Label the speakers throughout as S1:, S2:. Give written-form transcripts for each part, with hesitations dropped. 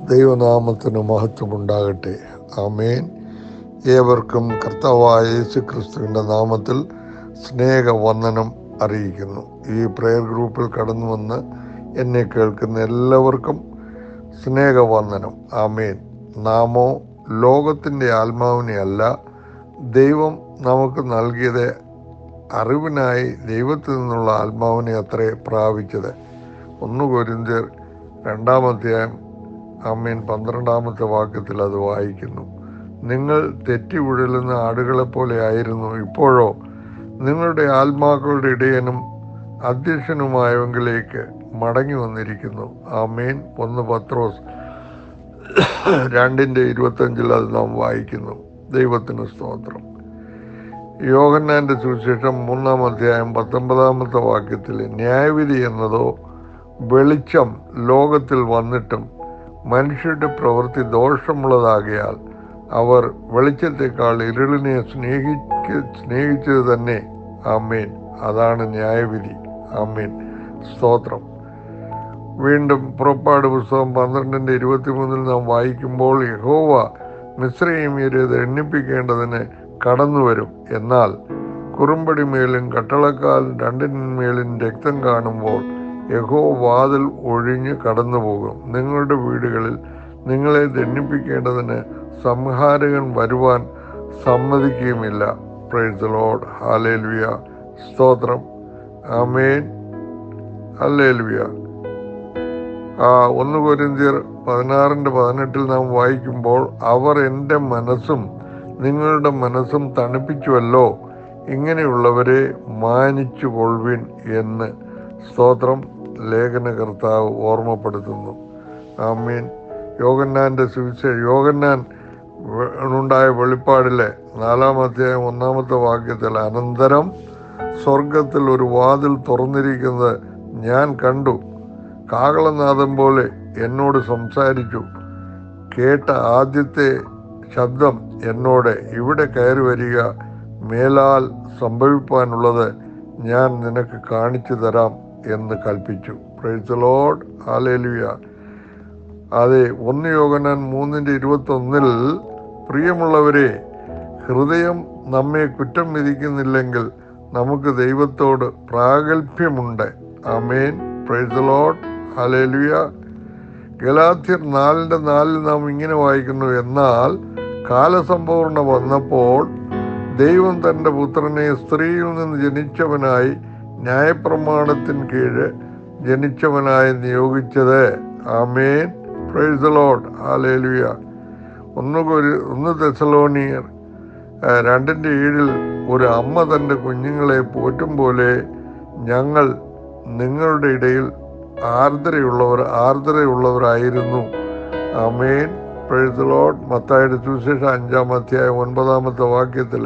S1: ദൈവനാമത്തിന് മഹത്വമുണ്ടാകട്ടെ. ആമേൻ. ഏവർക്കും കർത്താവായ യേശു ക്രിസ്തുവിൻ്റെ നാമത്തിൽ സ്നേഹവന്ദനം അറിയിക്കുന്നു. ഈ പ്രയർ ഗ്രൂപ്പിൽ കടന്നു വന്ന് എന്നെ കേൾക്കുന്ന എല്ലാവർക്കും സ്നേഹവന്ദനം. ആമേൻ. നാമോ ലോകത്തിൻ്റെ ആത്മാവിനെ അല്ല, ദൈവം നമുക്ക് നൽകിയത് അറിവിനായി ദൈവത്തിൽ നിന്നുള്ള ആത്മാവിനെ അത്രേ പ്രാപിച്ചത്. 1 കൊരിന്ത്യർ 2-ാം അധ്യായം 12-ാമത്തെ വാക്യത്തിൽ അത് വായിക്കുന്നു. നിങ്ങൾ തെറ്റി ഉഴലുന്ന ആടുകളെപ്പോലെ ആയിരുന്നു, ഇപ്പോഴോ നിങ്ങളുടെ ആത്മാക്കളുടെ ഇടയനും അധ്യക്ഷനുമായവങ്കിലേക്ക് മടങ്ങി വന്നിരിക്കുന്നു. ആമേൻ. 1 പത്രോസ് 2:25 അത് നാം വായിക്കുന്നു. ദൈവത്തിന് സ്തോത്രം. യോഹന്നാന്റെ സുവിശേഷം 3-ാം അധ്യായം 19-ാമത്തെ വാക്യത്തിൽ ന്യായവിധി എന്നതോ വെളിച്ചം ലോകത്തിൽ വന്നിട്ടും മനുഷ്യരുടെ പ്രവൃത്തി ദോഷമുള്ളതാകയാൽ അവർ വെളിച്ചത്തെക്കാൾ ഇരുളിനെ സ്നേഹിച്ചത് തന്നെ. ആമേൻ. അതാണ് ന്യായവിധി. ആമേൻ. സ്തോത്രം. വീണ്ടും പുറപ്പാട് പുസ്തകം 12:23 നാം വായിക്കുമ്പോൾ യഹോവ മിസ്രയീമ്യരെ എണ്ണിപ്പിക്കേണ്ടതിന് കടന്നു വരും, എന്നാൽ കുറുമ്പടി മേലും കട്ടളക്കാൽ രണ്ടിന്മേലും രക്തം കാണുമ്പോൾ യഹോവ വാതിൽ ഒഴിഞ്ഞ് കടന്നു പോകും. നിങ്ങളുടെ വീടുകളിൽ നിങ്ങളെ ദണ്ഡിപ്പിക്കേണ്ടതിന് സംഹാരകൻ വരുവാൻ സമ്മതിക്കുകയുമില്ല. Praise the lord. ഹല്ലേലൂയ. സ്തോത്രം. ആമേൻ. ഹല്ലേലൂയ. 1 കൊരിന്ത്യർ 16:18 നാം വായിക്കുമ്പോൾ അവർ എൻ്റെ മനസ്സും നിങ്ങളുടെ മനസ്സും തണുപ്പിച്ചുവല്ലോ, ഇങ്ങനെയുള്ളവരെ മാനിച്ചു കൊള്ളുവിൻ എന്ന് സ്തോത്രം ലേഖനകർത്താവ് ഓർമ്മപ്പെടുത്തുന്നു. ആമീൻ. യോഹന്നാന്റെ യോഹന്നാൻ ഉണ്ടായ വെളിപ്പാടിലെ 4-ാം അധ്യായം 1-ാമത്തെ വാക്യത്തിൽ അനന്തരം സ്വർഗത്തിൽ ഒരു വാതിൽ തുറന്നിരിക്കുന്നത് ഞാൻ കണ്ടു. കാഹളനാദം പോലെ എന്നോട് സംസാരിച്ചു. കേട്ട ആദ്യത്തെ ശബ്ദം എന്നോട്, ഇവിടെ കയറി വരിക, മേലാൽ സംഭവിപ്പാനുള്ളത് ഞാൻ നിനക്ക് കാണിച്ചു തരാം എന്ന് കൽപ്പിച്ചു. Price the lord. ഹല്ലേലൂയ. അതെ, 1 യോഹന്നാൻ 3:21 പ്രിയമുള്ളവരെ, ഹൃദയം നമ്മെ കുറ്റം വിധിക്കുന്നില്ലെങ്കിൽ നമുക്ക് ദൈവത്തോട് പ്രാഗൽഭ്യമുണ്ട്. ആമേൻ. Praise the lord. ഹല്ലേലൂയ. ഗലാത്യർ 4:4 നാം ഇങ്ങനെ വായിക്കുന്നു, എന്നാൽ കാലസമ്പൂർണ്ണ വന്നപ്പോൾ ദൈവം തൻ്റെ പുത്രനെ സ്ത്രീയിൽ നിന്ന് ജനിച്ചവനായി ന്യായപ്രമാണത്തിന് കീഴ് ജനിച്ചവനായി നിയോഗിച്ചത്. ആമേൻ. Praise the lord. ഹല്ലേലൂയ. 1 തെസ്സലോനിയർ 2:7 ഒരു അമ്മ തൻ്റെ കുഞ്ഞുങ്ങളെ പോറ്റും പോലെ ഞങ്ങൾ നിങ്ങളുടെ ഇടയിൽ ആർദ്രയുള്ളവരായിരുന്നു. ആമേൻ. Praise the lord. മത്തായിയുടെ സുവിശേഷം 5-ാം അധ്യായം 9-ാമത്തെ വാക്യത്തിൽ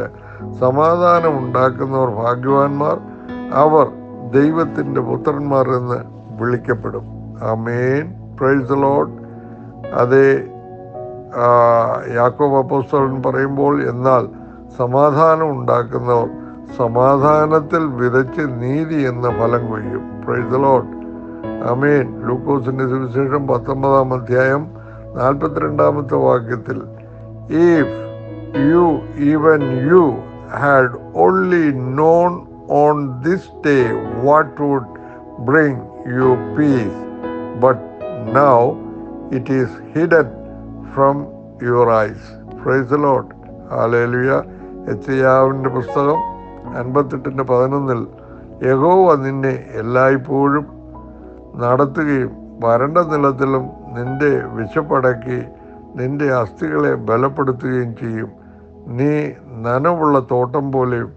S1: സമാധാനം ഉണ്ടാക്കുന്നവർ ഭാഗ്യവാന്മാർ, അവർ ദൈവത്തിൻ്റെ പുത്രന്മാർ എന്ന് വിളിക്കപ്പെടും. ആമേൻ. Praise the lord. അതേ, യാക്കോബ് അപ്പോസ്തലൻ പറയുമ്പോൾ എന്നാൽ സമാധാനം ഉണ്ടാക്കുന്നവർ സമാധാനത്തിൽ വിതച്ച് നീതി എന്ന ഫലം കൊയ്യും. Praise the lord. ആമേൻ. ലൂക്കോസിന്റെ സുവിശേഷം 19-ാം അധ്യായം 42-ാമത്തെ വാക്യത്തിൽ if you even you had only known on this day what would bring you peace, but now it is hidden from your eyes. Praise the lord. ഹല്ലേലൂയ. യെശയ്യാവിന്റെ പുസ്തകം 58:11 യഹോവ നിന്നെ എല്ലായ്പ്പോഴും നടത്തുകയും വരണ്ട നിലത്തിലും നിന്റെ വിശപ്പടക്കി നിന്റെ അസ്ഥികളെ ബലപ്പെടുത്തുകയും ചെയ്യും. നീ നനവുള്ള തോട്ടം പോലെയും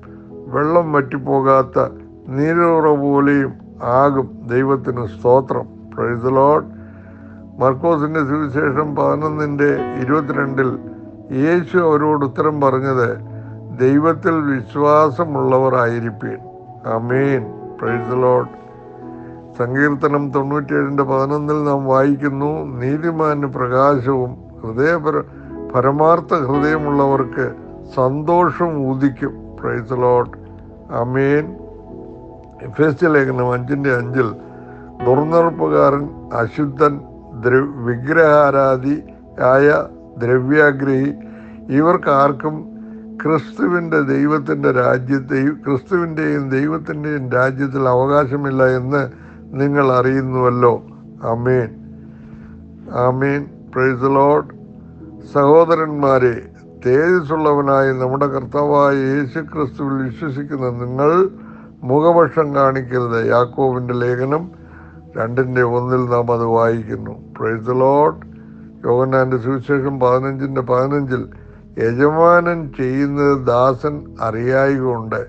S1: വെള്ളം വറ്റിപ്പോകാത്ത നീരുറ പോലെയും ആകും. ദൈവത്തിന് സ്തോത്രം. Praise the lord. മർക്കോസിന്റെ സുവിശേഷം 11:22 യേശു അവരോട് ഉത്തരം പറഞ്ഞത്, ദൈവത്തിൽ വിശ്വാസമുള്ളവർ ആയിരിപ്പീൻ. ആമേൻ. Praise the lord. സങ്കീർത്തനം 97:11 നാം വായിക്കുന്നു, നീതിമാന് പ്രകാശവും പരമാർത്ഥ ഹൃദയമുള്ളവർക്ക് സന്തോഷം ഉദിക്കും. Praise the lord. ആമേൻ. എഫേസ്യ ലേഖനം 5:5 ദുർനടപ്പുകാരൻ, അശുദ്ധൻ, വിഗ്രഹാരാധിയായ ദ്രവ്യാഗ്രഹി ഇവർക്കാർക്കും ക്രിസ്തുവിൻ്റെയും ദൈവത്തിൻ്റെയും രാജ്യത്തിൽ അവകാശമില്ല എന്ന് നിങ്ങൾ അറിയുന്നുവല്ലോ. ആമേൻ, ആമേൻ. Praise the lord. സഹോദരന്മാരെ, തേജസ്സുള്ളവനായ നമ്മുടെ കർത്താവായ യേശു ക്രിസ്തുവിൽ വിശ്വസിക്കുന്ന നിങ്ങൾ മുഖപക്ഷം കാണിക്കരുത്. യാക്കോബിൻ്റെ ലേഖനം 2:1 നാം അത് വായിക്കുന്നു. Price the Lord. യോഹന്നാന്റെ സുവിശേഷം 15:15 യജമാനൻ ചെയ്യുന്നത് ദാസൻ അറിയായികൊണ്ട്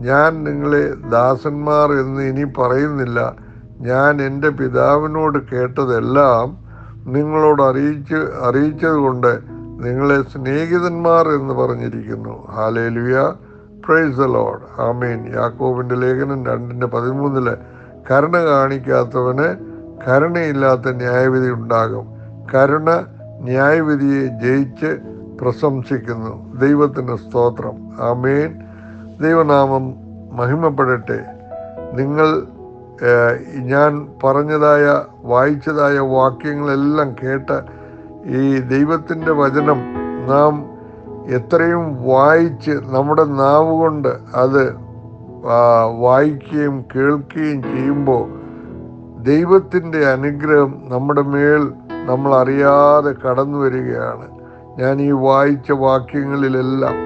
S1: ഞാൻ നിങ്ങളെ ദാസന്മാർ എന്ന് ഇനി പറയുന്നില്ല, ഞാൻ എൻ്റെ പിതാവിനോട് കേട്ടതെല്ലാം നിങ്ങളോട് അറിയിച്ചത് കൊണ്ട് നിങ്ങളെ സ്നേഹിതന്മാർ എന്ന് പറഞ്ഞിരിക്കുന്നു. ഹല്ലേലൂയ. Praise the lord. ആമേൻ. യാക്കോബിൻ്റെ ലേഖനം 2:13 കരുണ കാണിക്കാത്തവന് കരുണയില്ലാത്ത ന്യായവിധി ഉണ്ടാകും. കരുണ ന്യായവിധിയെ ജയിച്ച് പ്രശംസിക്കുന്നു. ദൈവത്തിന് സ്തോത്രം. ആമേൻ. ദൈവനാമം മഹിമപ്പെടട്ടെ. നിങ്ങൾ ഞാൻ വായിച്ചതായ വാക്യങ്ങളെല്ലാം കേട്ട് ഈ ദൈവത്തിൻ്റെ വചനം നാം എത്രയും വായിച്ച് നമ്മുടെ നാവ് കൊണ്ട് അത് വായിക്കുകയും കേൾക്കുകയും ചെയ്യുമ്പോൾ ദൈവത്തിൻ്റെ അനുഗ്രഹം നമ്മുടെ മേൽ നമ്മൾ അറിയാതെ കടന്നു വരികയാണ്. ഞാൻ ഈ വായിച്ച വാക്യങ്ങളിലെല്ലാം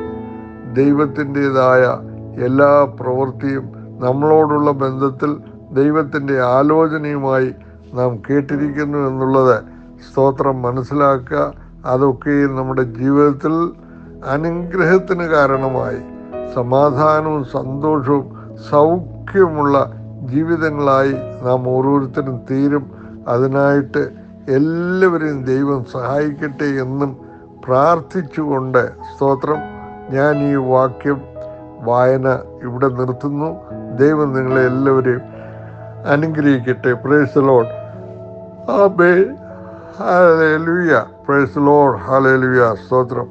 S1: ദൈവത്തിൻ്റെതായ എല്ലാ പ്രവൃത്തിയും നമ്മളോടുള്ള ബന്ധത്തിൽ ദൈവത്തിൻ്റെ ആലോചനയുമായി നാം കേട്ടിരിക്കുന്നു എന്നുള്ളത് സ്തോത്രം മനസ്സിലാക്കുക. അതൊക്കെയും നമ്മുടെ ജീവിതത്തിൽ അനുഗ്രഹത്തിന് കാരണമായി സമാധാനവും സന്തോഷവും സൗഖ്യമുള്ള ജീവിതങ്ങളായി നാം ഓരോരുത്തരും തീരും. അതിനായിട്ട് എല്ലാവരെയും ദൈവം സഹായിക്കട്ടെ എന്നും പ്രാർത്ഥിച്ചുകൊണ്ട് സ്തോത്രം ഞാൻ ഈ വാക്യം വായന ഇവിടെ നിർത്തുന്നു. ദൈവം നിങ്ങളെ എല്ലാവരെയും അനുഗ്രഹിക്കട്ടെ. Price the lord. Amen. Hallelujah. Praise the lord. ഹല്ലേലൂയ. സ്തോത്രം.